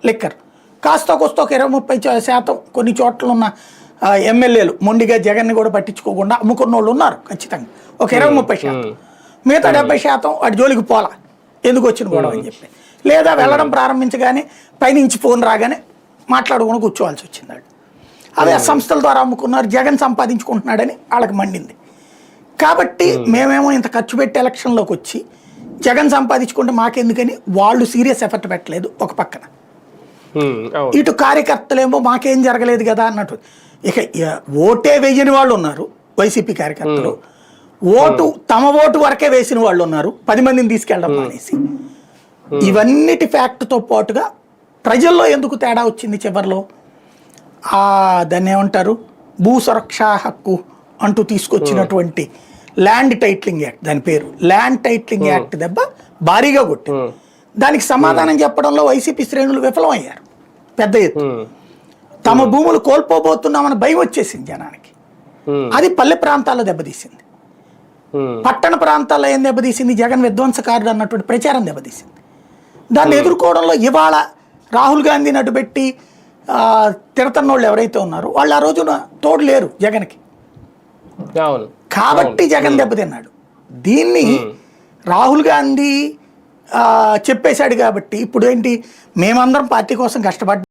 Liquor కాస్త కొస్త ఒక 20-30% కొన్ని చోట్ల ఉన్న ఎమ్మెల్యేలు మొండిగా జగన్ని కూడా పట్టించుకోకుండా అమ్ముకున్న వాళ్ళు ఉన్నారు ఖచ్చితంగా, ఒక 20-30%. మిగతా 70% వాటి జోలికి పోలా, ఎందుకు వచ్చిన గొడవ అని చెప్పి, లేదా వెళ్ళడం ప్రారంభించగానే పైనుంచి ఫోన్ రాగానే మాట్లాడుకుని కూర్చోవాల్సి వచ్చింది వాళ్ళు. అదే సంస్థల ద్వారా అమ్ముకున్నారు, జగన్ సంపాదించుకుంటున్నాడని వాళ్ళకి మండింది. కాబట్టి మేమేమో ఇంత ఖర్చు పెట్టి ఎలక్షన్లోకి వచ్చి జగన్ సంపాదించుకుంటే మాకెందుకని వాళ్ళు సీరియస్ ఎఫర్ట్ పెట్టలేదు ఒక పక్కన. ఇటు కార్యకర్తలేమో మాకేం జరగలేదు కదా అన్నట్టు. ఇక ఓటే వేయని వాళ్ళు ఉన్నారు వైసీపీ కార్యకర్తలు, తమ ఓటు వరకే వేసిన వాళ్ళు ఉన్నారు, 10 మందిని తీసుకెళ్ళడం అనేసి. ఇవన్నిటి ఫ్యాక్ట్తో పాటుగా ప్రజల్లో ఎందుకు తేడా వచ్చింది చివరిలో, దాన్ని ఏమంటారు, భూ సురక్షా హక్కు అంటూ తీసుకొచ్చినటువంటి ల్యాండ్ టైటిలింగ్ యాక్ట్, దాని పేరు ల్యాండ్ టైటిలింగ్ యాక్ట్ దెబ్బ భారీగా కొట్టింది. దానికి సమాధానం చెప్పడంలో వైసీపీ శ్రేణులు విఫలమయ్యారు పెద్ద ఎత్తు. తమ భూములు కోల్పోబోతున్నామని భయం వచ్చేసింది జనానికి. అది పల్లె ప్రాంతాల్లో దెబ్బతీసింది, పట్టణ ప్రాంతాల్లో ఏం దెబ్బతీసింది, జగన్ విధ్వంసకారుడు అన్నటువంటి ప్రచారం దెబ్బతీసింది. దాన్ని ఎదుర్కోవడంలో ఇవాళ రాహుల్ గాంధీని అడ్డుపెట్టి తిడతన్న వాళ్ళు ఎవరైతే ఉన్నారో వాళ్ళు ఆ రోజున తోడు లేరు జగన్కి, కాబట్టి జగన్ దెబ్బతిన్నాడు. దీన్ని రాహుల్ గాంధీ చెప్పేశాడు కాబట్టి ఇప్పుడు ఏంటి, మేమందరం పార్టీ కోసం కష్టపడ్డాం.